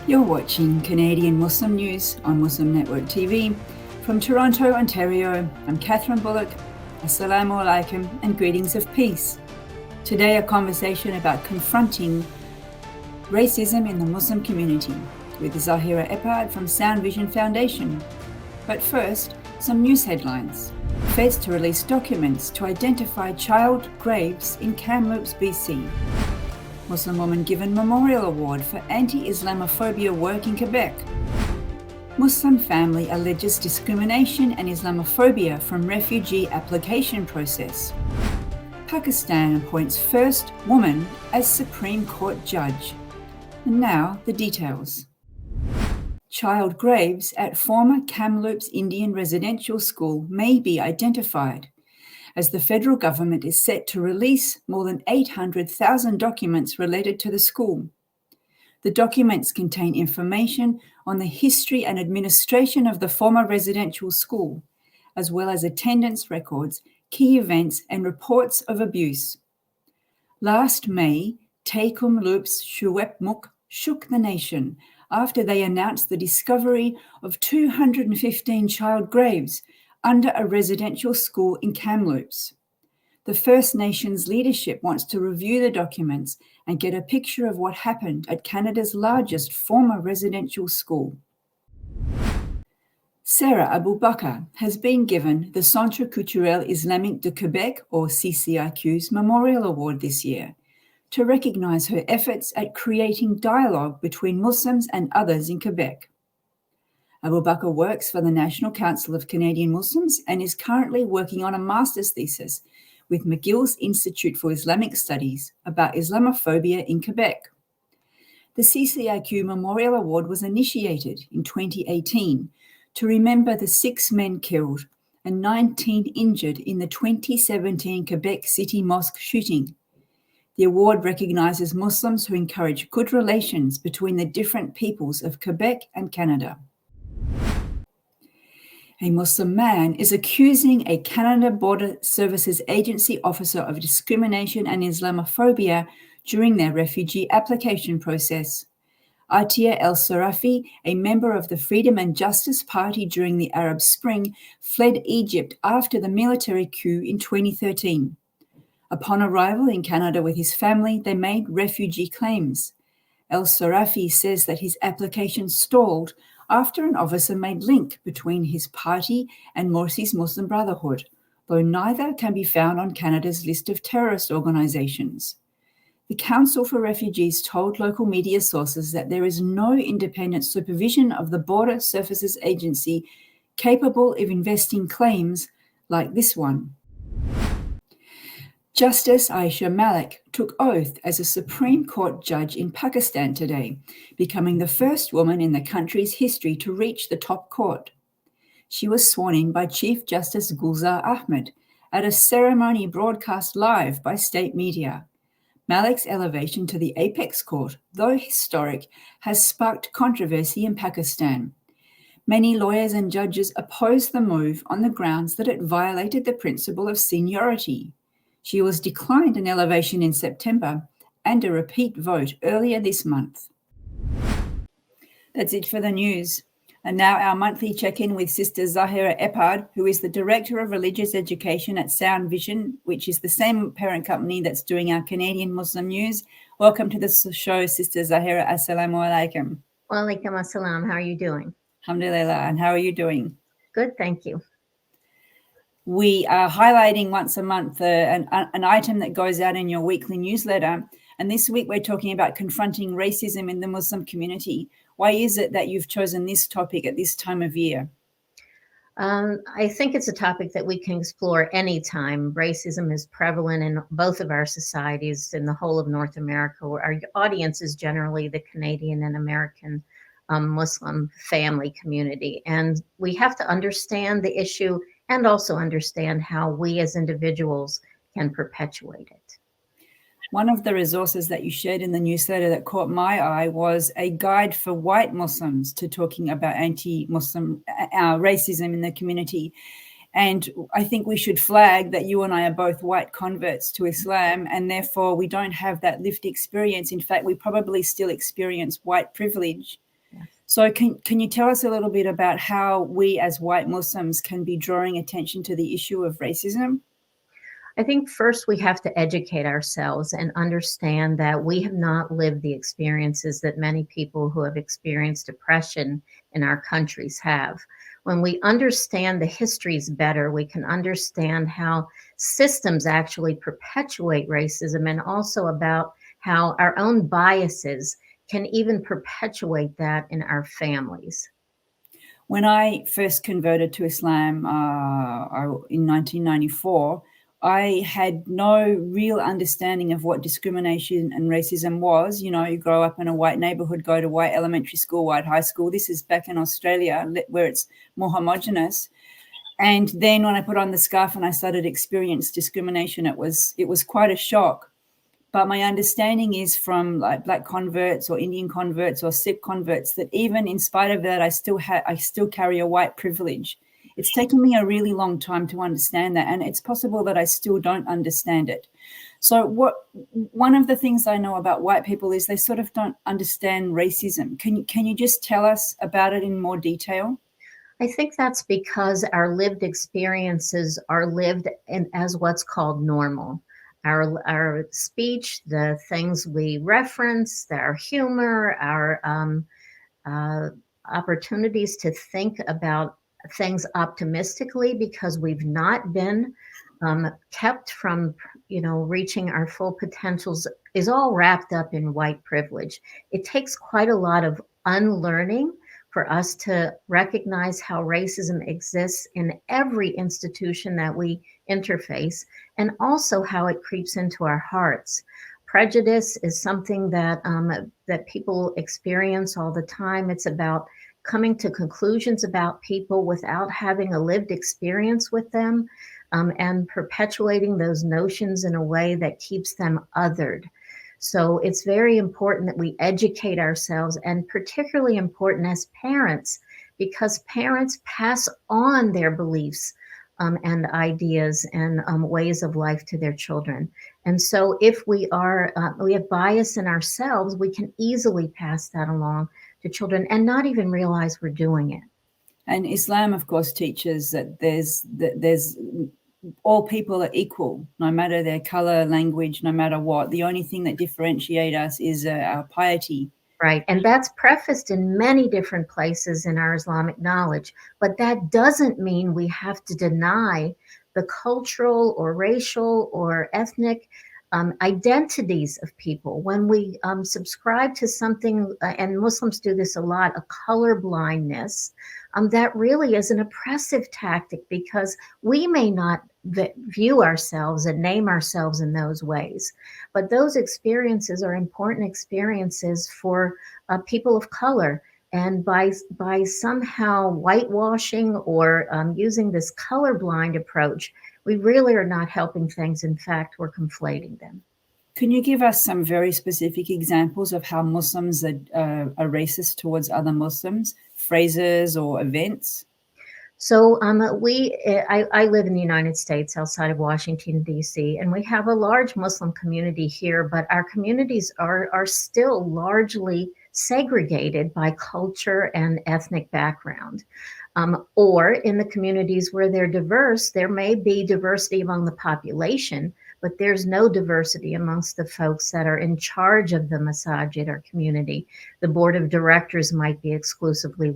You're watching Canadian Muslim News on Muslim Network TV. From Toronto, Ontario, I'm Catherine Bullock. Assalamu alaikum and greetings of peace. Today, a conversation about confronting racism in the Muslim community with Zahira Eppard from Sound Vision Foundation. But first, some news headlines. Feds to release documents to identify child graves in Kamloops, BC. Muslim woman given Memorial Award for Anti-Islamophobia work in Quebec. Muslim family alleges discrimination and Islamophobia from refugee application process. Pakistan appoints first woman as Supreme Court judge. And now the details. Child graves at former Kamloops Indian residential school may be identified, as the federal government is set to release more than 800,000 documents related to the school. The documents contain information on the history and administration of the former residential school, as well as attendance records, key events, and reports of abuse. Last May, Kamloops Shuwepmuk shook the nation after they announced the discovery of 215 child graves under a residential school in Kamloops. The First Nations leadership wants to review the documents and get a picture of what happened at Canada's largest former residential school. Sarah Abu Bakr has been given the Centre Culturel Islamique de Quebec, or CCIQ's Memorial Award this year, to recognise her efforts at creating dialogue between Muslims and others in Quebec. Abu Bakr works for the National Council of Canadian Muslims and is currently working on a master's thesis with McGill's Institute for Islamic Studies about Islamophobia in Quebec. The CCIQ Memorial Award was initiated in 2018 to remember the 6 men killed and 19 injured in the 2017 Quebec City Mosque shooting. The award recognises Muslims who encourage good relations between the different peoples of Quebec and Canada. A Muslim man is accusing a Canada Border Services Agency officer of discrimination and Islamophobia during their refugee application process. Atia El-Sarafi, a member of the Freedom and Justice Party during the Arab Spring, fled Egypt after the military coup in 2013. Upon arrival in Canada with his family, they made refugee claims. El-Sarafi says that his application stalled after an officer made link between his party and Morsi's Muslim Brotherhood, though neither can be found on Canada's list of terrorist organizations. The Council for Refugees told local media sources that there is no independent supervision of the Border Services Agency capable of investing claims like this one. Justice Aisha Malek took oath as a Supreme Court judge in Pakistan today, becoming the first woman in the country's history to reach the top court. She was sworn in by Chief Justice Gulzar Ahmed at a ceremony broadcast live by state media. Malek's elevation to the apex court, though historic, has sparked controversy in Pakistan. Many lawyers and judges opposed the move on the grounds that it violated the principle of seniority. She was declined an elevation in September and a repeat vote earlier this month. That's it for the news. And now our monthly check-in with Sister Zahira Eppard, who is the Director of Religious Education at Sound Vision, which is the same parent company that's doing our Canadian Muslim News. Welcome to the show, Sister Zahira. Assalamu alaikum. Wa alaikum assalam. How are you doing? Alhamdulillah. And how are you doing? Good, thank you. We are highlighting once a month an item that goes out in your weekly newsletter. And this week we're talking about confronting racism in the Muslim community. Why is it that you've chosen this topic at this time of year? I think it's a topic that we can explore anytime. Racism is prevalent in both of our societies in the whole of North America, where our audience is generally the Canadian and American Muslim family community. And we have to understand the issue and also understand how we as individuals can perpetuate it. One of the resources that you shared in the newsletter that caught my eye was a guide for white Muslims to talking about anti-Muslim racism in the community. And I think we should flag that you and I are both white converts to Islam, and therefore we don't have that lived experience. In fact, we probably still experience white privilege So can you tell us a little bit about how we as white Muslims can be drawing attention to the issue of racism? I think first we have to educate ourselves and understand that we have not lived the experiences that many people who have experienced oppression in our countries have. When we understand the histories better, we can understand how systems actually perpetuate racism, and also about how our own biases can even perpetuate that in our families. When I first converted to Islam in 1994, I had no real understanding of what discrimination and racism was. You know, you grow up in a white neighborhood, go to white elementary school, white high school. This is back in Australia where it's more homogenous. And then when I put on the scarf and I started to experience discrimination, it was quite a shock. But my understanding is from like Black converts or Indian converts or Sikh converts that even in spite of that, I still carry a white privilege. It's taken me a really long time to understand that, and it's possible that I still don't understand it. So one of the things I know about white people is they sort of don't understand racism. Can you just tell us about it in more detail? I think that's because our lived experiences are lived as what's called normal. Our speech, the things we reference, our humor, our uh, opportunities to think about things optimistically because we've not been kept from, reaching our full potentials is all wrapped up in white privilege. It takes quite a lot of unlearning for us to recognize how racism exists in every institution that we interface, and also how it creeps into our hearts. Prejudice is something that people experience all the time. It's about coming to conclusions about people without having a lived experience with them, and perpetuating those notions in a way that keeps them othered. So it's very important that we educate ourselves, and particularly important as parents, because parents pass on their beliefs and ideas and ways of life to their children. And so if we have bias in ourselves, we can easily pass that along to children and not even realize we're doing it. And Islam, of course, teaches that there's all people are equal, no matter their color, language, no matter what. The only thing that differentiates us is our piety. Right. And that's prefaced in many different places in our Islamic knowledge. But that doesn't mean we have to deny the cultural or racial or ethnic identities of people. When we subscribe to something, and Muslims do this a lot, a color blindness, that really is an oppressive tactic, because we may not view ourselves and name ourselves in those ways. But those experiences are important experiences for people of color. And by somehow whitewashing or using this colorblind approach, we really are not helping things. In fact, we're conflating them. Can you give us some very specific examples of how Muslims are racist towards other Muslims, phrases or events? So I live in the United States outside of Washington, D.C., and we have a large Muslim community here, but our communities are still largely segregated by culture and ethnic background. Or in the communities where they're diverse, there may be diversity among the population, but there's no diversity amongst the folks that are in charge of the masajid or community. The board of directors might be exclusively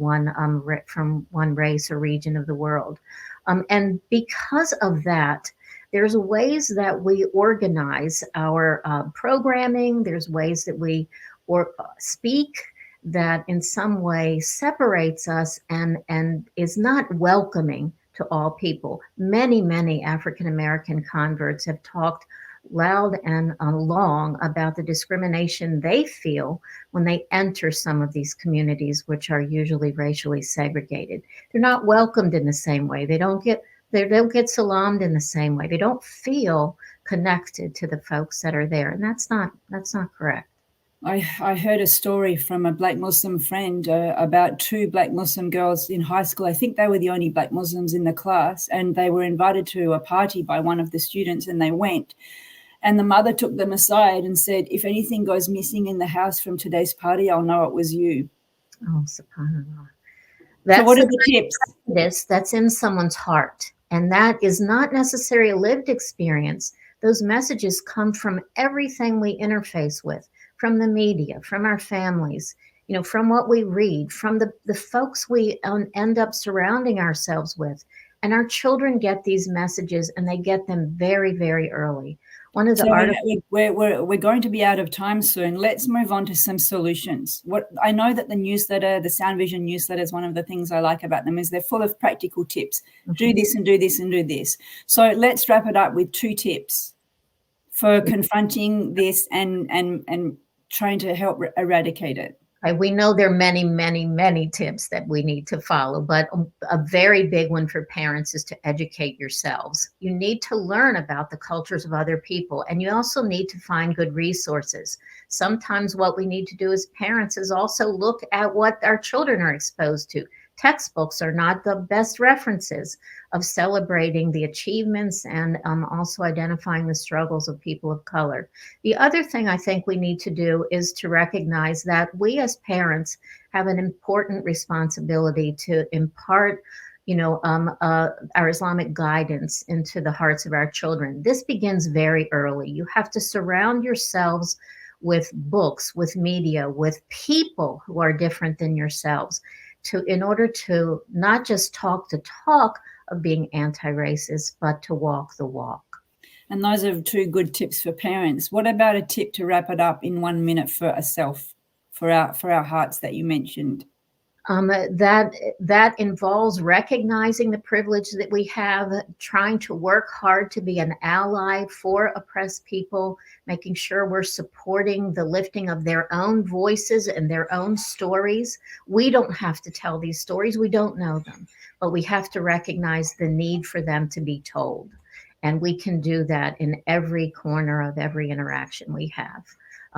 from one race or region of the world. And because of that, there's ways that we organize our programming. There's ways that we speak that in some way separates us and is not welcoming to all people. Many African American converts have talked loud and long about the discrimination they feel when they enter some of these communities, which are usually racially segregated. They're not welcomed in the same way. They don't get salamed in the same way. They don't feel connected to the folks that are there, and that's not correct. I heard a story from a Black Muslim friend about two Black Muslim girls in high school. I think they were the only Black Muslims in the class, and they were invited to a party by one of the students, and they went. And the mother took them aside and said, "If anything goes missing in the house from today's party, I'll know it was you." Oh, subhanAllah. So what are the tips? That's in someone's heart. And that is not necessarily a lived experience. Those messages come from everything we interface with, from the media, from our families, from what we read, from the folks we end up surrounding ourselves with. And our children get these messages, and they get them very, very early. One of the articles. We're going to be out of time soon. Let's move on to some solutions. What I know that the newsletter, the Sound Vision newsletter, is one of the things I like about them is they're full of practical tips. Mm-hmm. Do this and do this and do this. So let's wrap it up with 2 tips for confronting this and trying to help eradicate it. We know there are many, many, many tips that we need to follow, but a very big one for parents is to educate yourselves. You need to learn about the cultures of other people, and you also need to find good resources. Sometimes what we need to do as parents is also look at what our children are exposed to. Textbooks are not the best references of celebrating the achievements and also identifying the struggles of people of color. The other thing I think we need to do is to recognize that we as parents have an important responsibility to impart our Islamic guidance into the hearts of our children. This begins very early. You have to surround yourselves with books, with media, with people who are different than yourselves, in order to not just talk the talk of being anti-racist, but to walk the walk. And those are 2 good tips for parents. What about a tip to wrap it up in 1 minute for ourselves, for our hearts that you mentioned? That involves recognizing the privilege that we have, trying to work hard to be an ally for oppressed people, making sure we're supporting the lifting of their own voices and their own stories. We don't have to tell these stories. We don't know them, but we have to recognize the need for them to be told. And we can do that in every corner of every interaction we have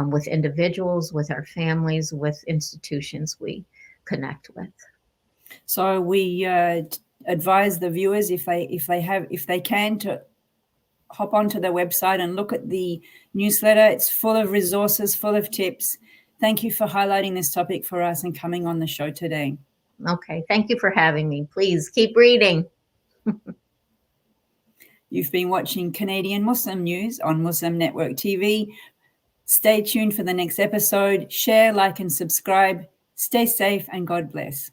with individuals, with our families, with institutions we connect with. So we advise the viewers, if they can, to hop onto their website and look at the newsletter. It's full of resources, full of tips. Thank you for highlighting this topic for us and coming on the show today. Okay, thank you for having me. Please keep reading. You've been watching Canadian Muslim News on Muslim Network TV. Stay tuned for the next episode. Share, like, and subscribe. Stay safe and God bless.